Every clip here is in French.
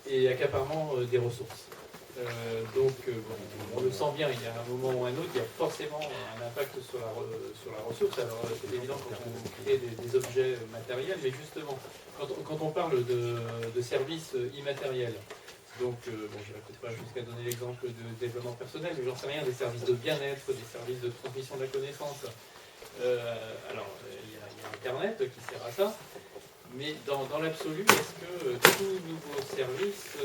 et accaparement des ressources. Donc, on le sent bien, il y a un moment ou un autre, il y a forcément un impact sur la ressource. Alors, c'est évident quand on crée des objets matériels, mais justement, quand on parle de services immatériels, donc, j'irai peut-être pas jusqu'à donner l'exemple de développement personnel, mais j'en sais rien, des services de bien-être, des services de transmission de la connaissance. Alors, il y a Internet qui sert à ça, mais dans l'absolu, est-ce que tout nouveau service...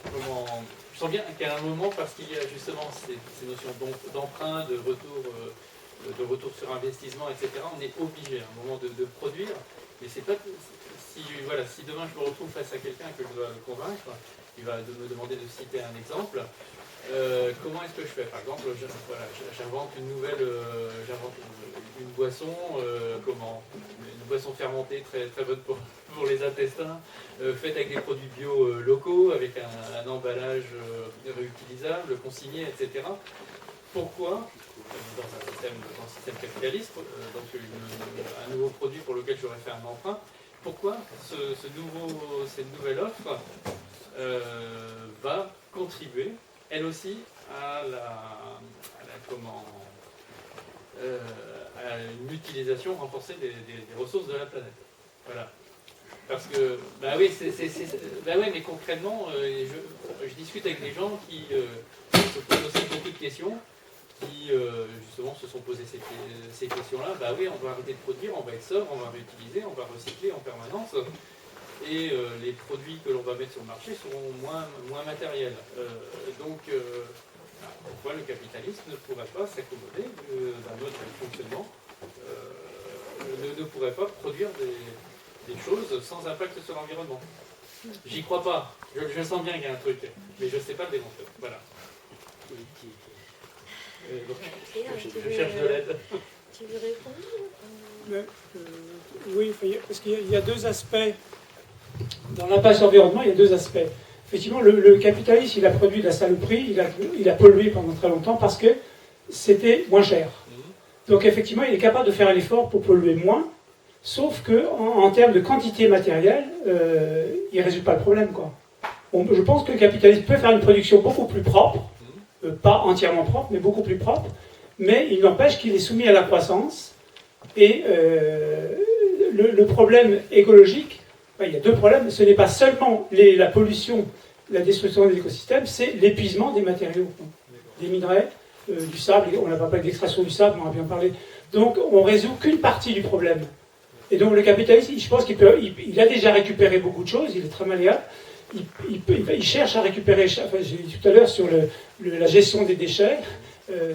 je sens bien qu'à un moment, parce qu'il y a justement ces notions d'emprunt, de retour sur investissement, etc., on est obligé à un moment de produire, mais c'est pas... Si demain je me retrouve face à quelqu'un que je dois convaincre, il va me demander de citer un exemple, comment est-ce que je fais? Par exemple, j'invente une boisson, une boisson fermentée très, très bonne pour les intestins, faite avec des produits bio locaux, avec un emballage réutilisable, consigné, etc. Pourquoi, dans un système capitaliste, donc un nouveau produit pour lequel j'aurais fait un emprunt, pourquoi cette nouvelle offre va contribuer, elle aussi, à une utilisation renforcée des ressources de la planète. Voilà. Parce que, mais concrètement, je discute avec des gens qui se posent aussi beaucoup de questions, qui justement se sont posés ces questions-là. Bah oui, on va arrêter de produire, on va être sobre, on va réutiliser, on va recycler en permanence, et les produits que l'on va mettre sur le marché seront moins matériels. Pourquoi le capitalisme ne pourrait pas s'accommoder d'un mode de fonctionnement, ne pourrait pas produire des choses sans impact sur l'environnement? J'y crois pas. Je sens bien qu'il y a un truc, mais je ne sais pas le démontrer. Voilà. Je cherche de l'aide. Tu veux répondre? Oui, parce qu'il y a deux aspects. Dans l'impact environnement, il y a deux aspects. Effectivement, le capitaliste, il a produit de la saloperie, il a pollué pendant très longtemps parce que c'était moins cher. Donc effectivement, il est capable de faire un effort pour polluer moins, sauf qu'en termes de quantité matérielle, il ne résout pas le problème, quoi. Je pense que le capitalisme peut faire une production beaucoup plus propre, pas entièrement propre, mais beaucoup plus propre, mais il n'empêche qu'il est soumis à la croissance. Et le problème écologique, il y a deux problèmes. Ce n'est pas seulement la pollution, la destruction des écosystèmes, c'est l'épuisement des matériaux, des minerais, du sable. On n'a pas parlé d'extraction du sable, on a bien parlé. Donc on ne résout qu'une partie du problème. Et donc le capitaliste, je pense qu'il a déjà récupéré beaucoup de choses, il est très malléable. Il cherche à récupérer, enfin, j'ai dit tout à l'heure sur la gestion des déchets,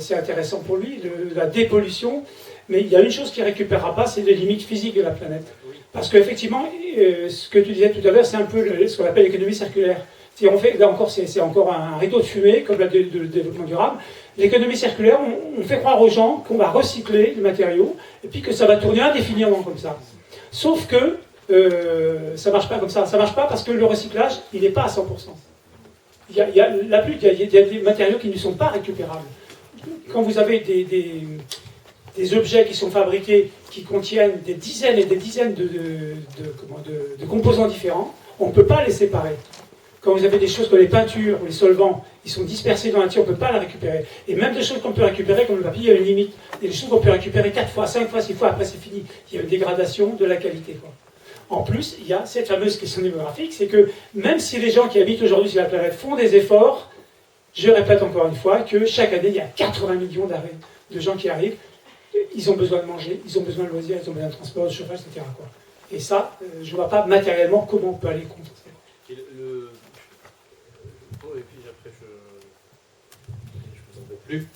c'est intéressant pour lui, la dépollution, mais il y a une chose qu'il ne récupérera pas, c'est les limites physiques de la planète. Parce qu'effectivement, ce que tu disais tout à l'heure, c'est un peu ce qu'on appelle l'économie circulaire. Là encore, c'est encore un rideau de fumée, comme le développement durable. L'économie circulaire, on fait croire aux gens qu'on va recycler les matériaux, et puis que ça va tourner indéfiniment comme ça. Sauf que ça ne marche pas comme ça. Ça ne marche pas parce que le recyclage, il n'est pas à 100%. Il y a des matériaux qui ne sont pas récupérables. Quand vous avez des objets qui sont fabriqués, qui contiennent des dizaines et des dizaines de composants différents, on ne peut pas les séparer. Quand vous avez des choses comme les peintures ou les solvants, ils sont dispersés dans la nature, on ne peut pas les récupérer. Et même des choses qu'on peut récupérer, comme le papier, il y a une limite. Il y a des choses qu'on peut récupérer 4 fois, 5 fois, 6 fois, après c'est fini. Il y a une dégradation de la qualité, quoi. En plus, il y a cette fameuse question démographique, c'est que même si les gens qui habitent aujourd'hui sur la planète font des efforts, je répète encore une fois que chaque année, il y a 80 millions d'arrêts de gens qui arrivent. Ils ont besoin de manger, ils ont besoin de loisirs, ils ont besoin de transport, de chauffage, etc., quoi. Et ça, je ne vois pas matériellement comment on peut aller contre ça. Et puis après, je vous en veux plus.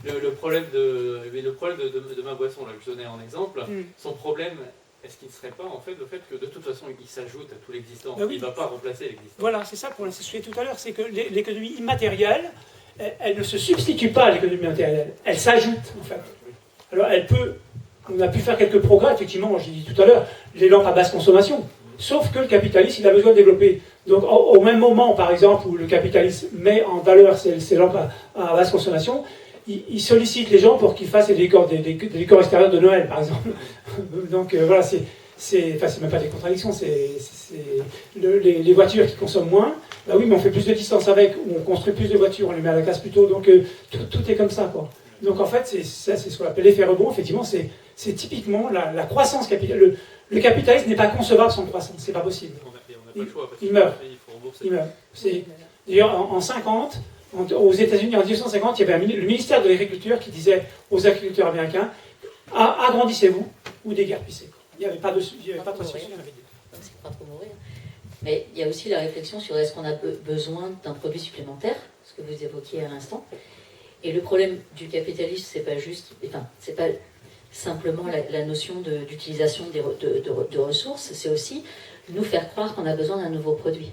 Le problème de ma boisson, là, que je donnais en exemple, son problème, est-ce qu'il ne serait pas en fait le fait que de toute façon il s'ajoute à tout l'existant, il ne va pas remplacer l'existant? Voilà, c'est ça, pour ce que je disais tout à l'heure, c'est que l'économie immatérielle, elle ne se substitue pas à l'économie matérielle, elle s'ajoute en fait. Alors on a pu faire quelques progrès, effectivement, j'ai dit tout à l'heure, les lampes à basse consommation, sauf que le capitaliste, il a besoin de développer. Donc au même moment, par exemple, où le capitaliste met en valeur ces lampes à basse consommation, il sollicite les gens pour qu'ils fassent des décors extérieurs de Noël, par exemple. Donc voilà, c'est même pas des contradictions, les voitures qui consomment moins, bah oui, mais on fait plus de distance avec, ou on construit plus de voitures, on les met à la case plus tôt, donc tout est comme ça, quoi. Donc en fait, c'est ce qu'on appelle l'effet rebond, effectivement, c'est typiquement la croissance capitale. Le capitalisme n'est pas concevable sans croissance, c'est pas possible. On n'a pas le choix, parce Il meurt. il faut rembourser. Il meurt. D'ailleurs, en 50, aux États-Unis, en 1950, il y avait le ministère de l'Agriculture qui disait aux agriculteurs américains, agrandissez-vous ou déguerpissez. Il n'y avait pas de restriction, il y en avait deux. C'est pas trop mourir. Mais il y a aussi la réflexion sur est-ce qu'on a besoin d'un produit supplémentaire, ce que vous évoquiez à l'instant. Et le problème du capitalisme, c'est pas juste, enfin, c'est pas simplement la notion d'utilisation de ressources, c'est aussi nous faire croire qu'on a besoin d'un nouveau produit.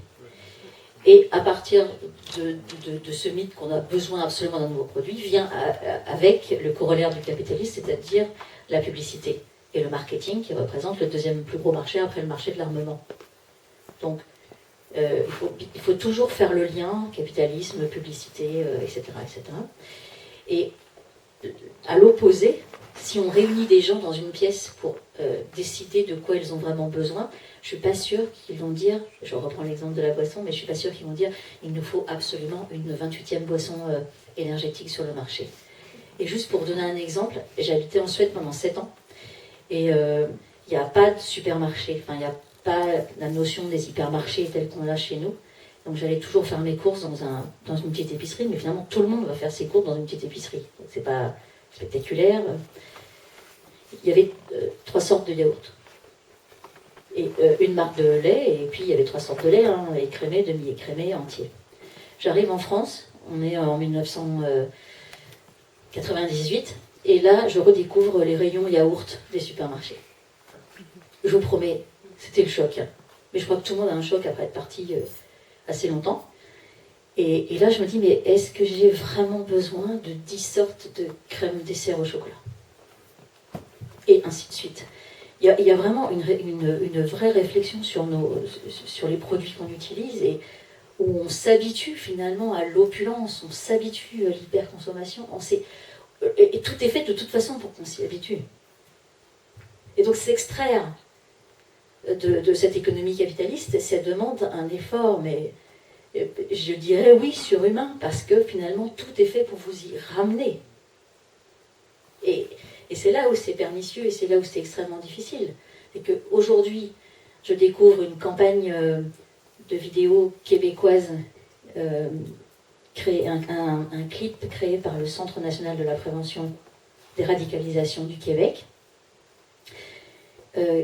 Et à partir de ce mythe qu'on a besoin absolument d'un nouveau produit, vient avec le corollaire du capitalisme, c'est-à-dire la publicité et le marketing, qui représente le deuxième plus gros marché après le marché de l'armement. Donc, il faut toujours faire le lien, capitalisme, publicité, etc., etc. Et à l'opposé, si on réunit des gens dans une pièce pour décider de quoi ils ont vraiment besoin, je ne suis pas sûre qu'ils vont dire, je reprends l'exemple de la boisson, mais je ne suis pas sûre qu'ils vont dire il nous faut absolument une 28e boisson énergétique sur le marché. Et juste pour donner un exemple, j'ai habité en Suède pendant 7 ans, et il n'y a pas de supermarché, enfin il n'y a pas la notion des hypermarchés telle qu'on l'a chez nous. Donc j'allais toujours faire mes courses dans une petite épicerie, mais finalement tout le monde va faire ses courses dans une petite épicerie. Donc c'est pas spectaculaire. Il y avait 3 sortes de yaourts. Et une marque de lait, et puis il y avait 3 sortes de lait, hein, écrémé, demi-écrémé, entier. J'arrive en France, on est en 1998, et là je redécouvre les rayons yaourt des supermarchés. Je vous promets, c'était le choc. Hein. Mais je crois que tout le monde a un choc après être parti assez longtemps. Et là je me dis, mais est-ce que j'ai vraiment besoin de 10 sortes de crème dessert au chocolat? Et ainsi de suite. Il y a vraiment une vraie réflexion sur les produits qu'on utilise et où on s'habitue finalement à l'opulence, on s'habitue à l'hyperconsommation. Et tout est fait de toute façon pour qu'on s'y habitue. Et donc s'extraire de cette économie capitaliste, ça demande un effort, mais je dirais oui, surhumain, parce que finalement tout est fait pour vous y ramener. Et c'est là où c'est pernicieux et c'est là où c'est extrêmement difficile. C'est qu'aujourd'hui, je découvre une campagne de vidéos québécoise, un clip créé par le Centre national de la prévention des radicalisations du Québec,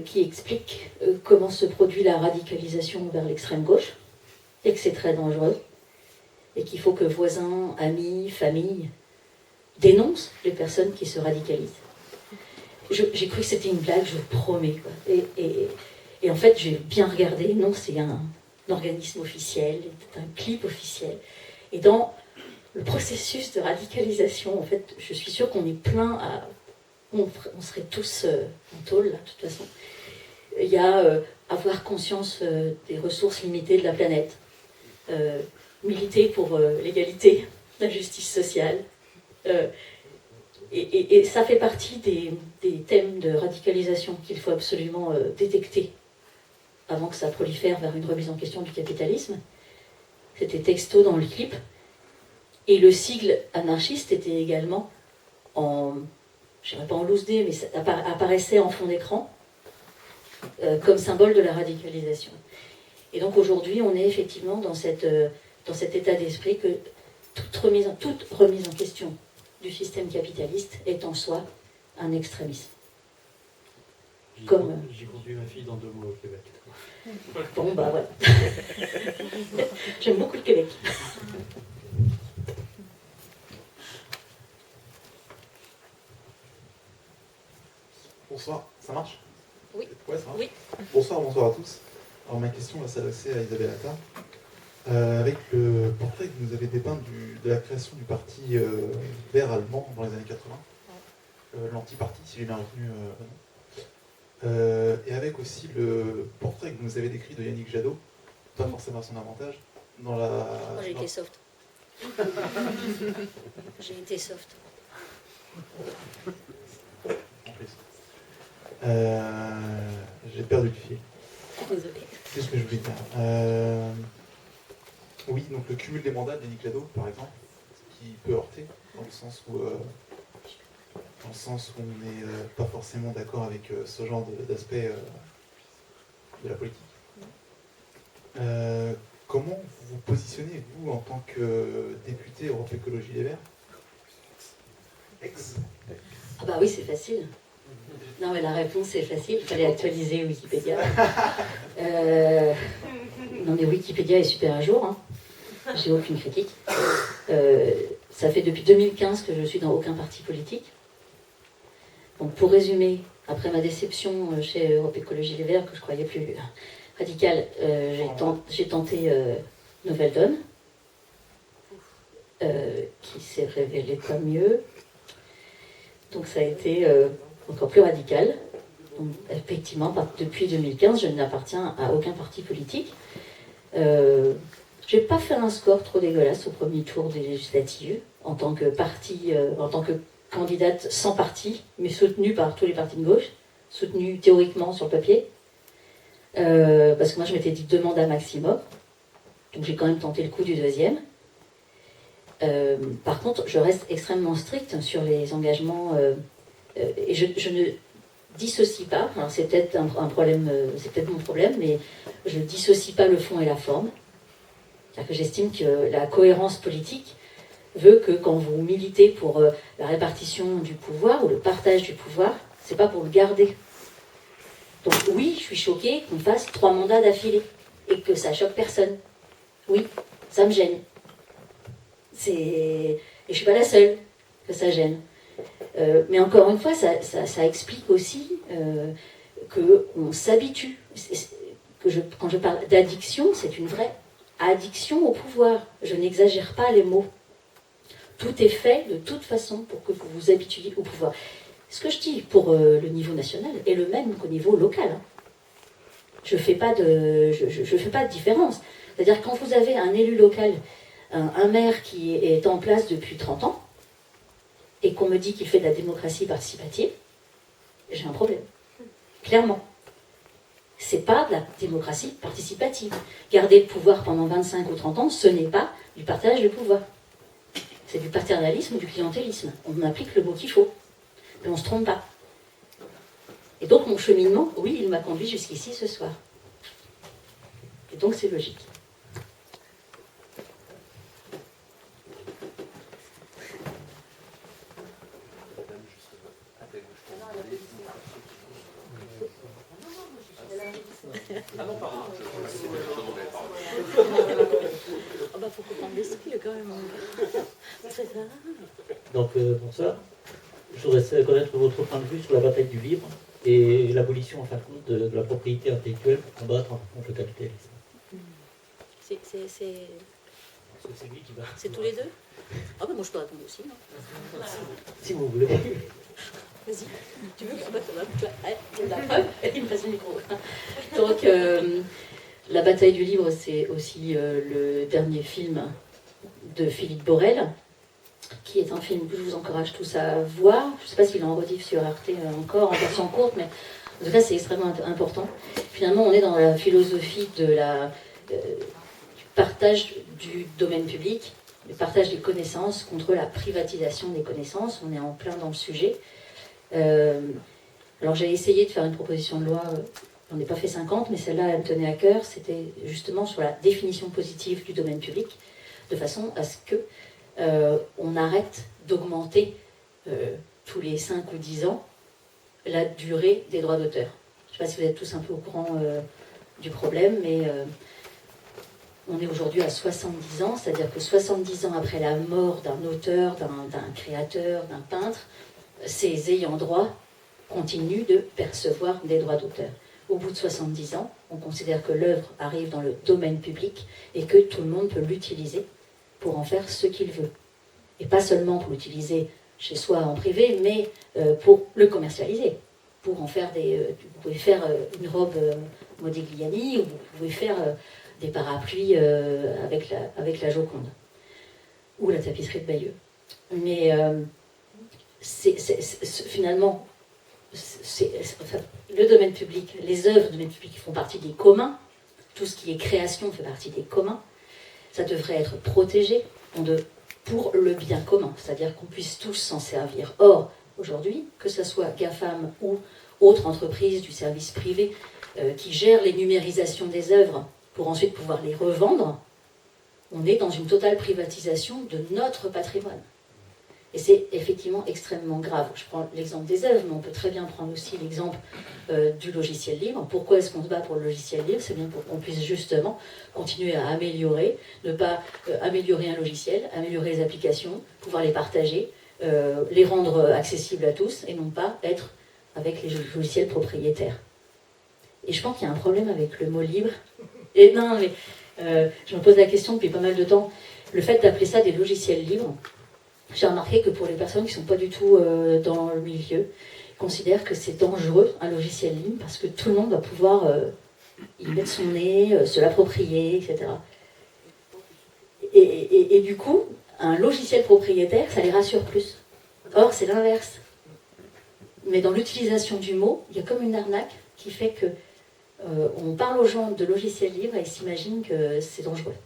qui explique comment se produit la radicalisation vers l'extrême gauche, et que c'est très dangereux, et qu'il faut que voisins, amis, familles dénoncent les personnes qui se radicalisent. J'ai cru que c'était une blague, je vous promets. Quoi. Et en fait, j'ai bien regardé. Non, c'est un organisme officiel, c'est un clip officiel. Et dans le processus de radicalisation, en fait, je suis sûre qu'on est plein à... On serait tous en tôle, là, de toute façon. Il y a avoir conscience des ressources limitées de la planète, militer pour l'égalité, la justice sociale. Et ça fait partie des thèmes de radicalisation qu'il faut absolument détecter avant que ça prolifère vers une remise en question du capitalisme. C'était texto dans le clip. Et le sigle anarchiste était également je ne dirais pas en loose dé, mais ça apparaissait en fond d'écran comme symbole de la radicalisation. Et donc aujourd'hui, on est effectivement dans cet état d'esprit que toute remise en question du système capitaliste est en soi un extrémisme. J'ai conduit ma fille dans 2 mois au Québec. Bon, bah voilà. J'aime beaucoup le Québec. Bonsoir, ça marche? Oui. Ouais, ça marche. Oui. Bonsoir à tous. Alors ma question va s'adresser à Isabelle Attard. Avec le portrait que vous nous avez dépeint de la création du parti vert allemand dans les années 80, l'anti-parti, si j'ai bien retenu et avec aussi le portrait que vous nous avez décrit de Yannick Jadot, pas forcément à son avantage, dans la... Moi j'ai été soft. J'ai été soft. J'ai perdu le fil. Désolée. C'est ce que je voulais dire. Oui, donc le cumul des mandats d'Yannick Jadot, par exemple, qui peut heurter, dans le sens où on n'est pas forcément d'accord avec ce genre d'aspect de la politique. Comment vous vous positionnez, vous, en tant que député Europe Écologie Les Verts? Ah bah oui, c'est facile. Non, mais la réponse est facile. Il fallait actualiser Wikipédia. Non, mais Wikipédia est super à jour. Hein. J'ai aucune critique. Ça fait depuis 2015 que je suis dans aucun parti politique. Donc, pour résumer, après ma déception chez Europe Écologie Les Verts, que je croyais plus radicale, j'ai tenté Nouvelle Donne, qui s'est révélé pas mieux. Donc, ça a été encore plus radical. Donc, effectivement, depuis 2015, je n'appartiens à aucun parti politique. J'ai pas fait un score trop dégueulasse au premier tour des législatives en tant que en tant que candidate sans parti, mais soutenue par tous les partis de gauche, soutenue théoriquement sur le papier, parce que moi je m'étais dit 2 mandats maximum, donc j'ai quand même tenté le coup du 2e. Par contre, je reste extrêmement stricte sur les engagements et je ne dissocie pas. Alors c'est peut-être un problème, c'est peut-être mon problème, mais je ne dissocie pas le fond et la forme. C'est-à-dire que j'estime que la cohérence politique veut que quand vous militez pour la répartition du pouvoir ou le partage du pouvoir, c'est pas pour le garder. Donc oui, je suis choquée qu'on fasse 3 mandats d'affilée et que ça choque personne. Oui, ça me gêne. Et je suis pas la seule que ça gêne. Mais encore une fois, ça explique aussi qu'on s'habitue. Quand je parle d'addiction, c'est une vraie addiction au pouvoir. Je n'exagère pas les mots. Tout est fait de toute façon pour que vous vous habituiez au pouvoir. Ce que je dis pour le niveau national est le même qu'au niveau local. Hein. Je ne fais pas de différence. C'est-à-dire quand vous avez un élu local, un maire qui est en place depuis 30 ans, et qu'on me dit qu'il fait de la démocratie participative, j'ai un problème. Clairement. C'est pas de la démocratie participative. Garder le pouvoir pendant 25 ou 30 ans, ce n'est pas du partage de pouvoir. C'est du paternalisme ou du clientélisme. On applique le mot qu'il faut. Mais on ne se trompe pas. Et donc mon cheminement, oui, il m'a conduit jusqu'ici ce soir. Et donc c'est logique. Ah non, pardon. Ah bah faut comprendre l'esprit quand même. C'est ça. Donc, bonsoir. Je voudrais connaître votre point de vue sur la bataille du livre et l'abolition, en fin de compte, de la propriété intellectuelle pour combattre contre le capitalisme. C'est lui qui va. c'est tous les deux. Ah bah moi je peux répondre aussi, non? Si vous voulez. Vas-y. Tu veux? Ah bah ça va. La preuve, il me passe le micro. Donc, la bataille du livre, c'est aussi le dernier film de Philippe Borel, qui est un film que je vous encourage tous à voir. Je ne sais pas s'il est en rediff sur Arte encore, en version courte, mais en tout cas, c'est extrêmement important. Finalement, on est dans la philosophie de du partage du domaine public, le partage des connaissances contre la privatisation des connaissances. On est en plein dans le sujet. Alors j'ai essayé de faire une proposition de loi, j'en ai pas fait 50, mais celle-là elle me tenait à cœur, c'était justement sur la définition positive du domaine public, de façon à ce que on arrête d'augmenter tous les 5 ou 10 ans la durée des droits d'auteur. Je ne sais pas si vous êtes tous un peu au courant du problème, mais on est aujourd'hui à 70 ans, c'est-à-dire que 70 ans après la mort d'un auteur, d'un créateur, d'un peintre, ces ayants droit continuent de percevoir des droits d'auteur. Au bout de 70 ans, on considère que l'œuvre arrive dans le domaine public et que tout le monde peut l'utiliser pour en faire ce qu'il veut. Et pas seulement pour l'utiliser chez soi en privé, mais pour le commercialiser. Pour en faire vous pouvez faire une robe Modigliani ou vous pouvez faire des parapluies avec la Joconde ou la tapisserie de Bayeux. Mais finalement, enfin, le domaine public, les œuvres du domaine public font partie des communs, tout ce qui est création fait partie des communs, ça devrait être protégé pour le bien commun, c'est-à-dire qu'on puisse tous s'en servir. Or, aujourd'hui, que ce soit GAFAM ou autre entreprise du service privé qui gère les numérisations des œuvres pour ensuite pouvoir les revendre, on est dans une totale privatisation de notre patrimoine. Et c'est effectivement extrêmement grave. Je prends l'exemple des œuvres, mais on peut très bien prendre aussi l'exemple du logiciel libre. Pourquoi est-ce qu'on se bat pour le logiciel libre? C'est bien pour qu'on puisse justement continuer à améliorer, ne pas améliorer un logiciel, améliorer les applications, pouvoir les partager, les rendre accessibles à tous, et non pas être avec les logiciels propriétaires. Et je pense qu'il y a un problème avec le mot libre. Et non, mais je me pose la question depuis pas mal de temps. Le fait d'appeler ça des logiciels libres, j'ai remarqué que pour les personnes qui ne sont pas du tout dans le milieu, considèrent que c'est dangereux, un logiciel libre, parce que tout le monde va pouvoir y mettre son nez, se l'approprier, etc. Et du coup, un logiciel propriétaire, ça les rassure plus. Or, c'est l'inverse. Mais dans l'utilisation du mot, il y a comme une arnaque qui fait que on parle aux gens de logiciels libres et ils s'imaginent que c'est dangereux.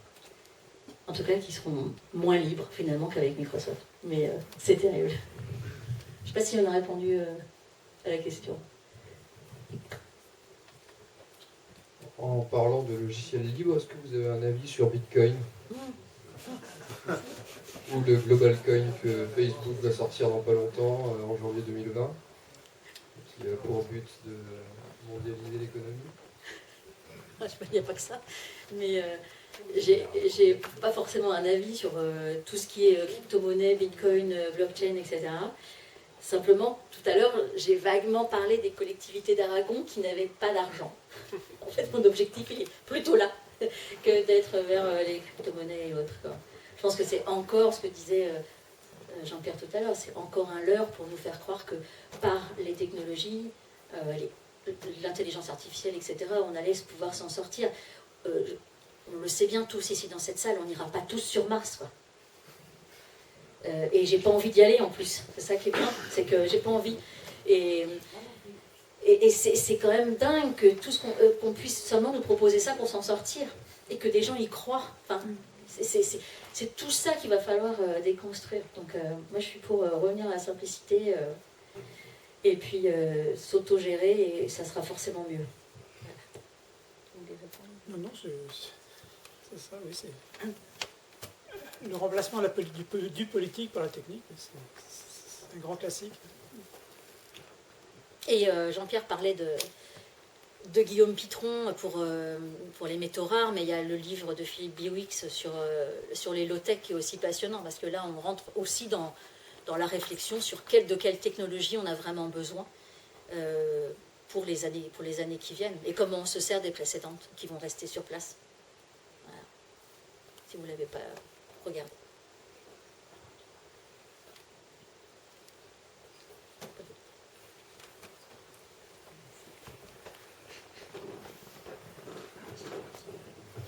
En tout cas, qu'ils seront moins libres finalement qu'avec Microsoft. Mais c'est terrible. Je ne sais pas si on a répondu à la question. En parlant de logiciels libres, est-ce que vous avez un avis sur Bitcoin ou le Global Coin que Facebook va sortir dans pas longtemps, en janvier 2020, qui a pour but de mondialiser l'économie? Il n'y a pas que ça. Mais j'ai pas forcément un avis sur tout ce qui est crypto-monnaie, Bitcoin, blockchain, etc. Simplement, tout à l'heure, j'ai vaguement parlé des collectivités d'Aragon qui n'avaient pas d'argent. En fait, mon objectif, il est plutôt là que d'être vers les crypto-monnaies et autres, quoi. Je pense que c'est encore ce que disait Jean-Pierre tout à l'heure, c'est encore un leurre pour nous faire croire que par les technologies, l'intelligence artificielle, etc., on allait pouvoir s'en sortir. On le sait bien tous ici dans cette salle, on n'ira pas tous sur Mars, quoi. Et j'ai pas envie d'y aller en plus. C'est ça qui est bien, c'est que j'ai pas envie. Et c'est quand même dingue que tout ce qu'on puisse seulement nous proposer ça pour s'en sortir et que des gens y croient. Enfin, c'est tout ça qu'il va falloir déconstruire. Donc moi je suis pour revenir à la simplicité et puis s'autogérer et ça sera forcément mieux. Non, c'est ça, oui, c'est le remplacement du politique par la technique, c'est un grand classique. Et Jean-Pierre parlait de Guillaume Pitron pour les métaux rares, mais il y a le livre de Philippe Biwix sur les low-tech qui est aussi passionnant, parce que là on rentre aussi dans la réflexion sur de quelle technologie on a vraiment besoin pour les années qui viennent, et comment on se sert des précédentes qui vont rester sur place. Voilà. Si vous ne l'avez pas regardé.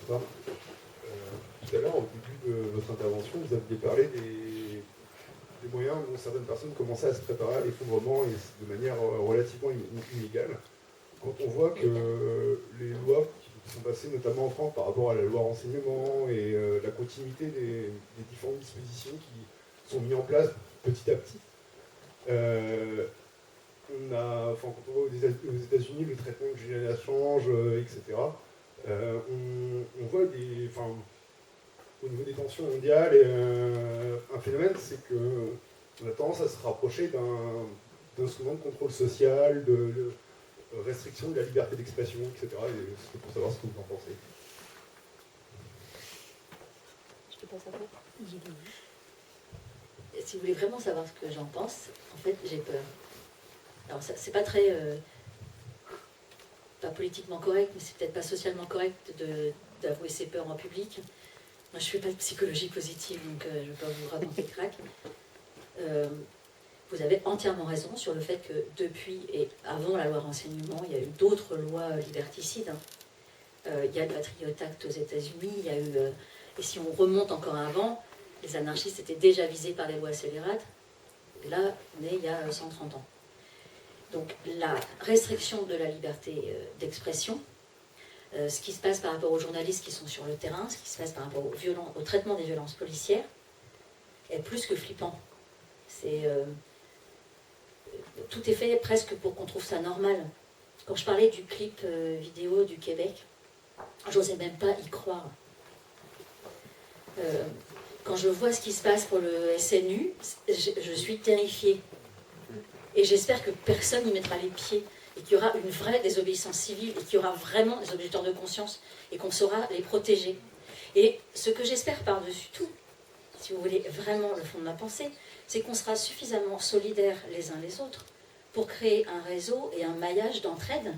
Tout à l'heure, au début de votre intervention, vous aviez parlé des moyens dont certaines personnes commençaient à se préparer à l'effondrement et de manière relativement inégale. Quand on voit que les lois qui sont passées, notamment en France, par rapport à la loi renseignement et la continuité des différentes dispositions qui sont mises en place petit à petit, quand on voit aux États-Unis le traitement que Julian Assange, etc., on voit au niveau des tensions mondiales, un phénomène, c'est qu'on a tendance à se rapprocher d'un instrument de contrôle social, de restriction de la liberté d'expression, etc. Et c'est pour savoir ce que vous en pensez. Je te passe à toi. Si vous voulez vraiment savoir ce que j'en pense, en fait, j'ai peur. Alors, c'est pas très... pas politiquement correct, mais c'est peut-être pas socialement correct d'avouer ses peurs en public. Moi, je ne fais pas de psychologie positive, donc je ne vais pas vous raconter le crack. Vous avez entièrement raison sur le fait que depuis et avant la loi renseignement, il y a eu d'autres lois liberticides. Il y a le Patriot Act aux États-Unis, il y a eu... et si on remonte encore avant, les anarchistes étaient déjà visés par les lois scélérates. Et là, on est il y a 130 ans. Donc la restriction de la liberté d'expression, ce qui se passe par rapport aux journalistes qui sont sur le terrain, ce qui se passe par rapport au traitement des violences policières, est plus que flippant. Tout est fait presque pour qu'on trouve ça normal. Quand je parlais du clip vidéo du Québec, j'osais même pas y croire. Quand je vois ce qui se passe pour le SNU, je suis terrifiée. Et j'espère que personne n'y mettra les pieds, et qu'il y aura une vraie désobéissance civile, et qu'il y aura vraiment des objecteurs de conscience, et qu'on saura les protéger. Et ce que j'espère par-dessus tout, si vous voulez vraiment le fond de ma pensée, c'est qu'on sera suffisamment solidaires les uns les autres pour créer un réseau et un maillage d'entraide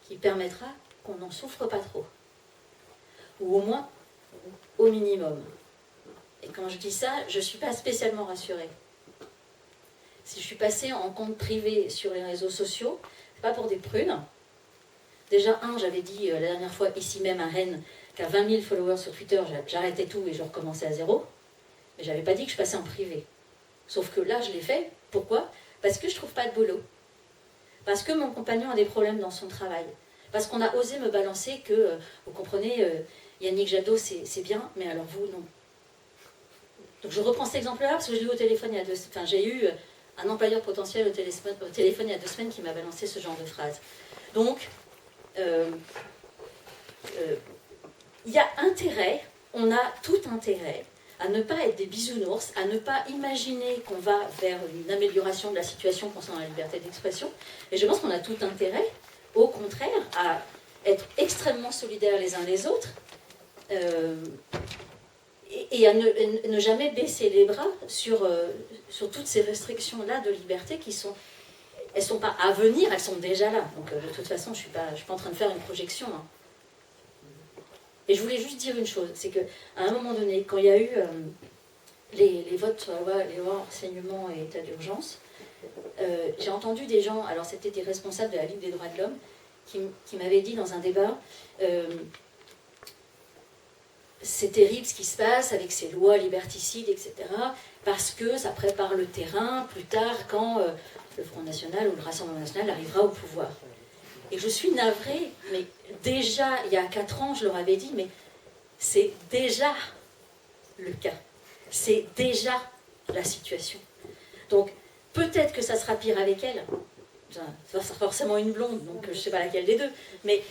qui permettra qu'on n'en souffre pas trop. Ou au moins, au minimum. Et quand je dis ça, je ne suis pas spécialement rassurée. Si je suis passée en compte privé sur les réseaux sociaux, c'est pas pour des prunes. Déjà, j'avais dit la dernière fois, ici même à Rennes, qu'à 20 000 followers sur Twitter, j'arrêtais tout et je recommençais à zéro. Mais j'avais pas dit que je passais en privé. Sauf que là, je l'ai fait. Pourquoi ? Parce que je trouve pas de boulot. Parce que mon compagnon a des problèmes dans son travail. Parce qu'on a osé me balancer que, vous comprenez, Yannick Jadot, c'est bien, mais alors vous, non. Donc je reprends cet exemple-là, parce que je l'ai eu au téléphone il y a 2 semaines. Enfin, j'ai eu un employeur potentiel au téléphone il y a 2 semaines qui m'a balancé ce genre de phrase. Donc, il y a intérêt, on a tout intérêt à ne pas être des bisounours, à ne pas imaginer qu'on va vers une amélioration de la situation concernant la liberté d'expression. Et je pense qu'on a tout intérêt, au contraire, à être extrêmement solidaires les uns les autres et à ne jamais baisser les bras sur toutes ces restrictions-là de liberté qui sont... Elles ne sont pas à venir, elles sont déjà là. Donc de toute façon, je ne suis pas en train de faire une projection. Hein. Et je voulais juste dire une chose, c'est qu'à un moment donné, quand il y a eu les votes sur les lois enseignement et état d'urgence, j'ai entendu des gens, alors c'était des responsables de la Ligue des droits de l'homme, qui m'avaient dit dans un débat, c'est terrible ce qui se passe avec ces lois liberticides, etc., parce que ça prépare le terrain plus tard quand le Front National ou le Rassemblement National arrivera au pouvoir. Et je suis navrée, mais déjà, il y a 4 ans, je leur avais dit, mais c'est déjà le cas. C'est déjà la situation. Donc, peut-être que ça sera pire avec elle. Ça sera forcément une blonde, donc je ne sais pas laquelle des deux. Mais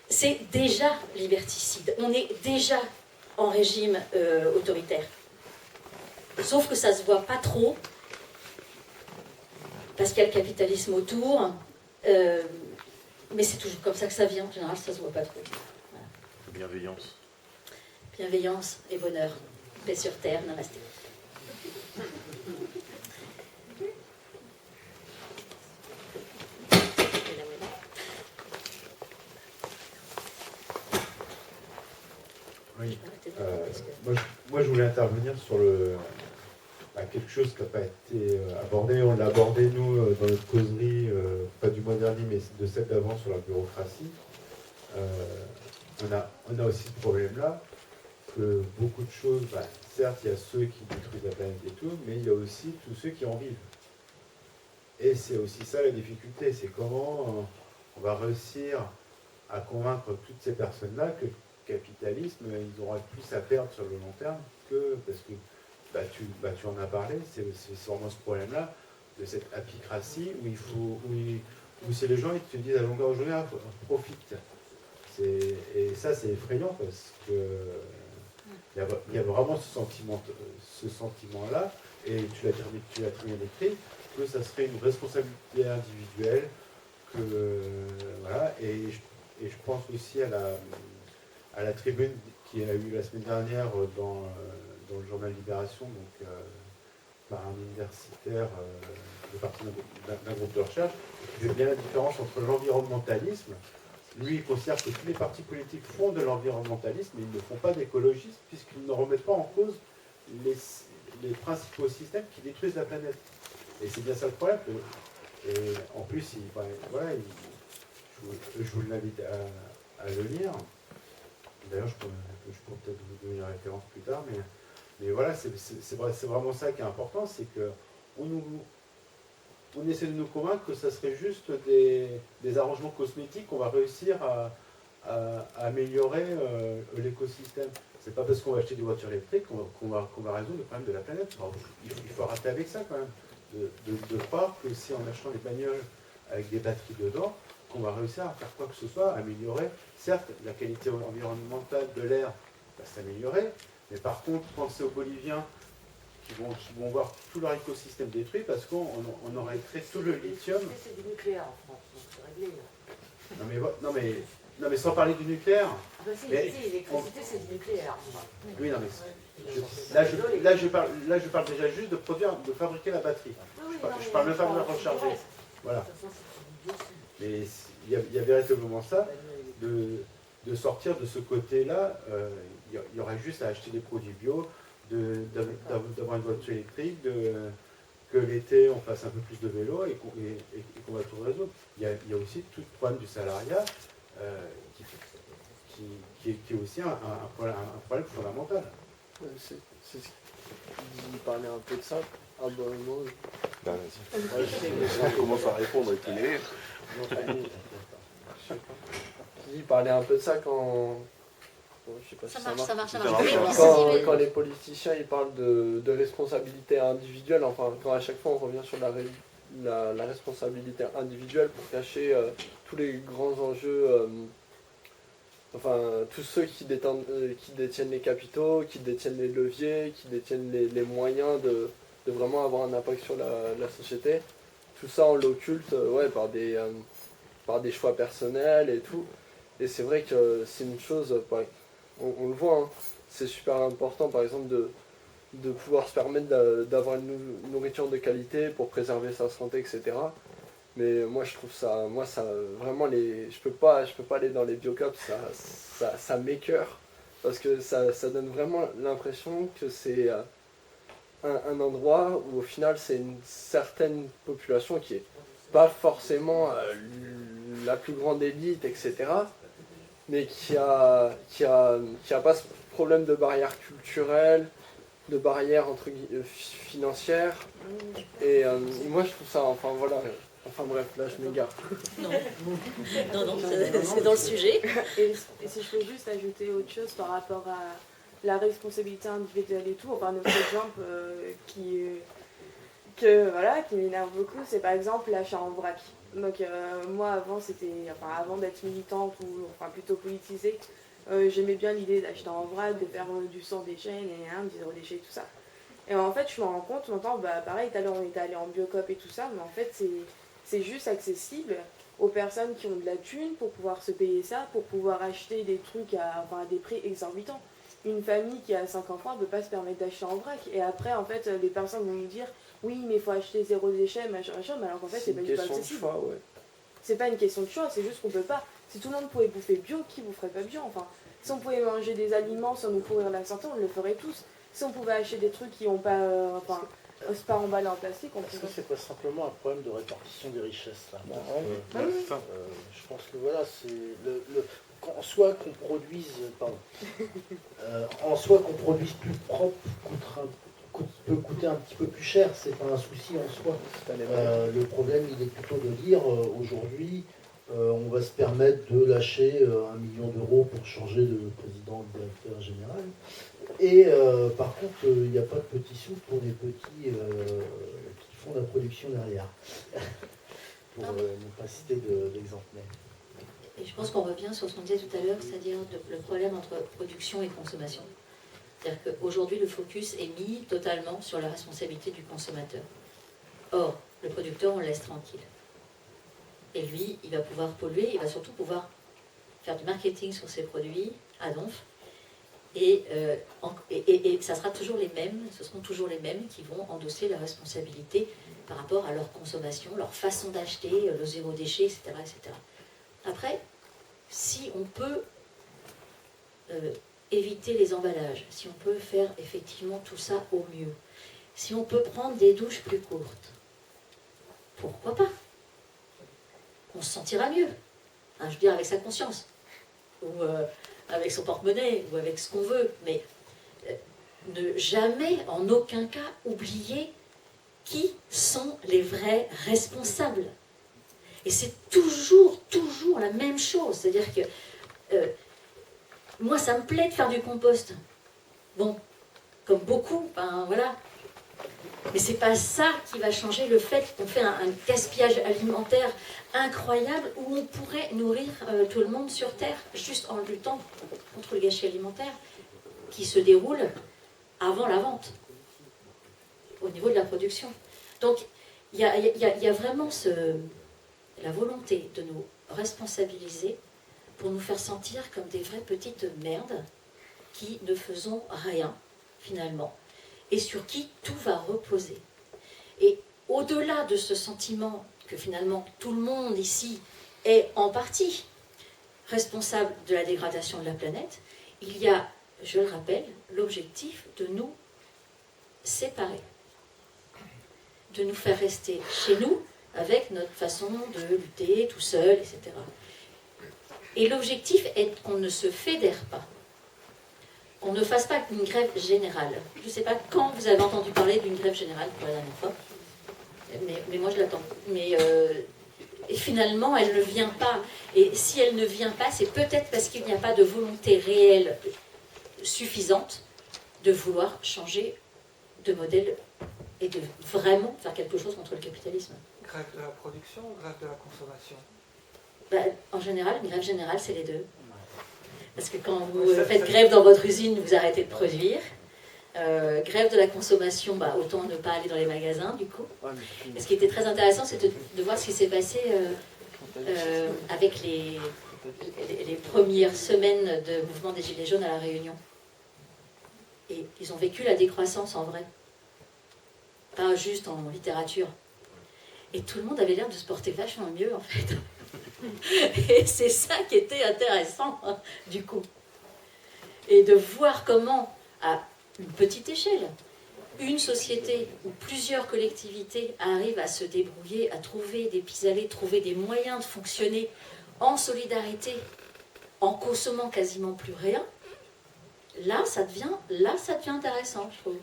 c'est déjà liberticide. On est déjà en régime autoritaire. Sauf que ça ne se voit pas trop, parce qu'il y a le capitalisme autour. Mais c'est toujours comme ça que ça vient. En général, ça ne se voit pas trop. Voilà. Bienveillance. Bienveillance et bonheur. Paix sur terre. Namasté. Oui. Moi, je voulais intervenir sur quelque chose qui n'a pas été abordé. On l'a abordé, nous, dans notre causerie, pas du mois dernier, mais de celle d'avant sur la bureaucratie. On a aussi ce problème-là, que beaucoup de choses, certes, il y a ceux qui détruisent la planète et tout, mais il y a aussi tous ceux qui en vivent. Et c'est aussi ça la difficulté, c'est comment on va réussir à convaincre toutes ces personnes-là que le capitalisme, ils auraient plus à perdre sur le long terme que, parce que tu en as parlé, c'est vraiment ce problème-là, de cette apicratie où c'est les gens qui te disent à longueur de journée, profite. Et ça, c'est effrayant parce que il y a vraiment ce sentiment-là, et tu l'as très bien décrit, que ça serait une responsabilité individuelle, voilà, et je pense aussi à la tribune qui a eu la semaine dernière dans le journal Libération, donc par un universitaire partie d'un groupe de recherche, qui fait bien la différence entre l'environnementalisme. Lui, il considère que tous les partis politiques font de l'environnementalisme, mais ils ne font pas d'écologisme, puisqu'ils ne remettent pas en cause les principaux systèmes qui détruisent la planète. Et c'est bien ça le problème. Et en plus, je vous l'invite à le lire. D'ailleurs, je pourrais peut-être vous donner une référence plus tard, mais voilà, c'est vraiment ça qui est important, c'est que on essaie de nous convaincre que ça serait juste des arrangements cosmétiques qu'on va réussir à améliorer l'écosystème. C'est pas parce qu'on va acheter des voitures électriques qu'on va résoudre le problème de la planète. Alors, il faut arrêter avec ça quand même, de croire que c'est en achetant des bagnoles avec des batteries dedans qu'on va réussir à faire quoi que ce soit, améliorer. Certes, la qualité environnementale de l'air va s'améliorer, mais par contre, pensez aux Boliviens qui vont voir tout leur écosystème détruit parce qu'on aurait extrait tout le lithium. C'est du nucléaire en France, donc c'est réglé. Non mais sans parler du nucléaire. Ah bah si, Mais l'électricité c'est du nucléaire. Oui, non mais là je parle déjà juste de produire, de fabriquer la batterie. Je parle même pas de la recharger. Voilà. Mais il y a véritablement ça, de sortir de ce côté-là. Il y aurait juste à acheter des produits bio, d'avoir une voiture électrique, que l'été on fasse un peu plus de vélo et qu'on va tout résoudre. Il y a aussi tout le problème du salariat qui est aussi un problème fondamental. Il parlait un peu de ça. Ah bah non. Ben, vas-y. On commence à répondre avec les... Il parlait un peu de ça quand... Je sais pas si Ça marche. Quand les politiciens ils parlent de responsabilité individuelle, enfin quand à chaque fois on revient sur la responsabilité individuelle pour cacher tous les grands enjeux, enfin tous ceux qui détiennent les capitaux, qui détiennent les leviers, qui détiennent les moyens de vraiment avoir un impact sur la société, tout ça on l'occulte par des choix personnels et tout. Et c'est vrai que c'est une chose, on le voit, hein, c'est super important par exemple de pouvoir se permettre d'avoir une nourriture de qualité pour préserver sa santé, etc. Mais moi je trouve ça, vraiment je peux pas aller dans les biocops, ça m'écœure, parce que ça donne vraiment l'impression que c'est un endroit où au final c'est une certaine population qui est pas forcément la plus grande élite, etc. mais qui a pas ce problème de barrière culturelle, de barrière financière. Et moi je trouve ça, enfin bref, là je m'égare. Non, c'est dans le sujet. Et si je peux juste ajouter autre chose par rapport à la responsabilité individuelle et tout, enfin notre exemple qui m'énerve beaucoup, c'est par exemple l'achat en vrac. Donc moi avant d'être militante ou plutôt politisée, j'aimais bien l'idée d'acheter en vrac, de faire du sans déchet, du zéro déchet, tout ça. Et en fait je me rends compte maintenant, pareil, tout à l'heure on était allé en biocop et tout ça, mais en fait c'est juste accessible aux personnes qui ont de la thune pour pouvoir se payer ça, pour pouvoir acheter des trucs à des prix exorbitants. Une famille qui a 5 enfants ne peut pas se permettre d'acheter en vrac. Et après, en fait, les personnes vont nous dire oui, mais il faut acheter zéro déchet, machin, mais alors qu'en fait, c'est pas du tout accessible. C'est pas une question de choix, c'est juste qu'on peut pas. Si tout le monde pouvait bouffer bio, qui boufferait pas bio? Enfin, si on pouvait manger des aliments sans nous pourrir la santé, on le ferait tous. Si on pouvait acheter des trucs qui n'ont pas, c'est pas emballé en plastique, on pourrait. Est-ce que c'est pas simplement un problème de répartition des richesses là? Je pense que voilà, c'est en soi qu'on produise, plus propre peut coûter un petit peu plus cher, c'est pas un souci en soi. Le problème il est plutôt de dire aujourd'hui on va se permettre de lâcher 1 million d'euros pour changer de président ou de directeur général. Et par contre, il n'y a pas de petits sous pour les petits qui font la production derrière. Pour ne pas citer d'exemple. Et je pense qu'on revient sur ce qu'on disait tout à l'heure, c'est-à-dire le problème entre production et consommation. C'est-à-dire qu'aujourd'hui, le focus est mis totalement sur la responsabilité du consommateur. Or, le producteur, on le laisse tranquille. Et lui, il va pouvoir polluer, il va surtout pouvoir faire du marketing sur ses produits à donf. Et ça sera toujours les mêmes, ce seront toujours les mêmes qui vont endosser la responsabilité par rapport à leur consommation, leur façon d'acheter, le zéro déchet, etc., etc. Après, si on peut éviter les emballages, si on peut faire effectivement tout ça au mieux, si on peut prendre des douches plus courtes, pourquoi pas? On se sentira mieux, je veux dire avec sa conscience, ou avec son porte-monnaie, ou avec ce qu'on veut, mais ne jamais, en aucun cas, oublier qui sont les vrais responsables. Et c'est toujours la même chose. C'est-à-dire que moi, ça me plaît de faire du compost. Bon, comme beaucoup, ben voilà. Mais c'est pas ça qui va changer le fait qu'on fait un gaspillage alimentaire incroyable où on pourrait nourrir tout le monde sur Terre, juste en luttant contre le gâchis alimentaire qui se déroule avant la vente, au niveau de la production. Donc, il y a vraiment la volonté de nous responsabiliser pour nous faire sentir comme des vraies petites merdes qui ne faisons rien, finalement, et sur qui tout va reposer. Et au-delà de ce sentiment que finalement tout le monde ici est en partie responsable de la dégradation de la planète, il y a, je le rappelle, l'objectif de nous séparer, de nous faire rester chez nous avec notre façon de lutter tout seul, etc. Et l'objectif est qu'on ne se fédère pas, qu'on ne fasse pas une grève générale. Je ne sais pas quand vous avez entendu parler d'une grève générale pour la dernière fois, mais moi je l'attends. Mais et finalement, elle ne vient pas. Et si elle ne vient pas, c'est peut-être parce qu'il n'y a pas de volonté réelle suffisante de vouloir changer de modèle et de vraiment faire quelque chose contre le capitalisme. Grève de la production ou grève de la consommation? En général, une grève générale, c'est les deux. Parce que quand vous faites grève dans votre usine, vous arrêtez de produire. Grève de la consommation, autant ne pas aller dans les magasins, du coup. Et ce qui était très intéressant, c'est de voir ce qui s'est passé avec les premières semaines de mouvement des Gilets jaunes à La Réunion. Et ils ont vécu la décroissance en vrai. Pas juste en littérature. Et tout le monde avait l'air de se porter vachement mieux, en fait. Et c'est ça qui était intéressant, du coup. Et de voir comment, à une petite échelle, une société ou plusieurs collectivités arrivent à se débrouiller, à trouver des pis-aller, trouver des moyens de fonctionner en solidarité, en consommant quasiment plus rien, là, ça devient intéressant, je trouve.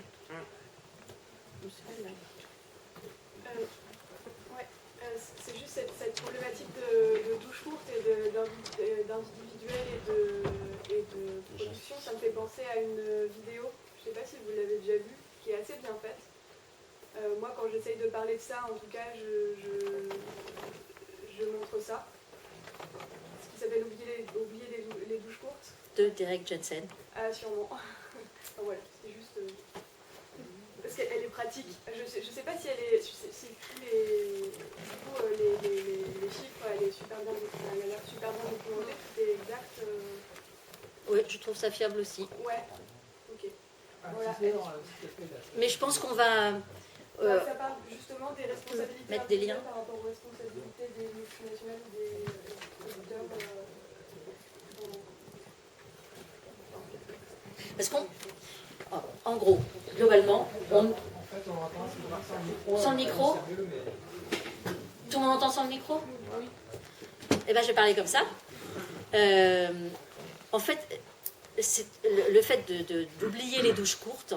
C'est juste cette problématique de douche courte et d'individuel et de production, ça me fait penser à une vidéo, je ne sais pas si vous l'avez déjà vue, qui est assez bien faite. Moi, quand j'essaye de parler de ça, en tout cas, je montre ça. Ce qui s'appelle Oublier les douches courtes. De Derek Jensen. Ah, sûrement. Enfin, voilà, c'est juste... parce qu'elle est pratique. Je sais pas si elle est... Si tous les chiffres, elle est super bien, elle a l'air super bien documentée, tout est exact. Oui, je trouve ça fiable aussi. Ouais, ok. Voilà. Mais je pense qu'on va... ça parle justement des responsabilités mettre des liens. par rapport aux responsabilités des multinationales, des producteurs. Parce qu'en gros, globalement, sans le micro. Tout le monde entend sans le micro? Oui. Eh bien, je vais parler comme ça. En fait, le fait d'oublier les douches courtes,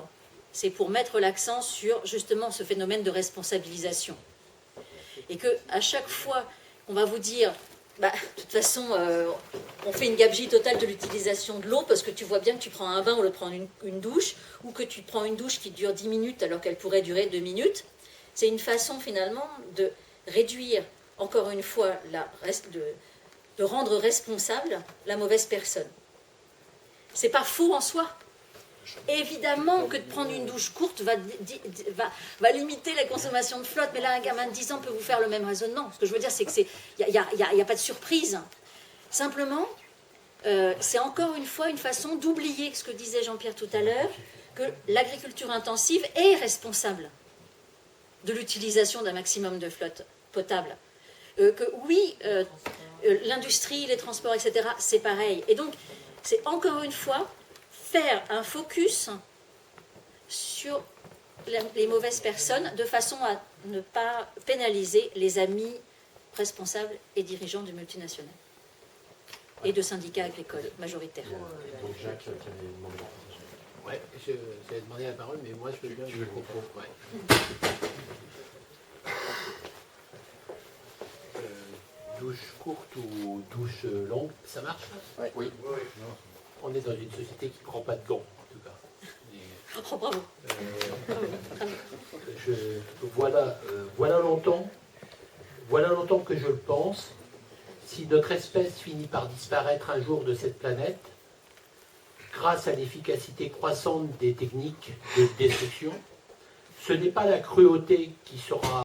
c'est pour mettre l'accent sur justement ce phénomène de responsabilisation. Et qu'à chaque fois qu'on va vous dire, de toute façon, on fait une gabegie totale de l'utilisation de l'eau parce que tu vois bien que tu prends un bain au lieu de prendre une douche, ou que tu prends une douche qui dure 10 minutes alors qu'elle pourrait durer 2 minutes. C'est une façon finalement de réduire, encore une fois, de rendre responsable la mauvaise personne. C'est pas faux en soi. Évidemment que de prendre une douche courte va limiter la consommation de flotte, mais là, un gamin de 10 ans peut vous faire le même raisonnement. Ce que je veux dire, c'est qu'il n'y a pas de surprise. Simplement, c'est encore une fois une façon d'oublier ce que disait Jean-Pierre tout à l'heure, que l'agriculture intensive est responsable de l'utilisation d'un maximum de flotte potable. Que oui, l'industrie, les transports, etc., c'est pareil. Et donc, c'est encore une fois faire un focus sur les mauvaises personnes de façon à ne pas pénaliser les amis responsables et dirigeants du multinational et de syndicats agricoles majoritaires. Donc Jacques qui avait demandé la parole. Ouais, j'avais demandé la parole, mais moi je veux bien que je comprends. Ouais. Douche courte ou douche longue, ça marche? Oui. On est dans une société qui ne prend pas de gants, en tout cas. Oh, bravo. Voilà longtemps que je le pense. Si notre espèce finit par disparaître un jour de cette planète, grâce à l'efficacité croissante des techniques de destruction, ce n'est pas la cruauté qui sera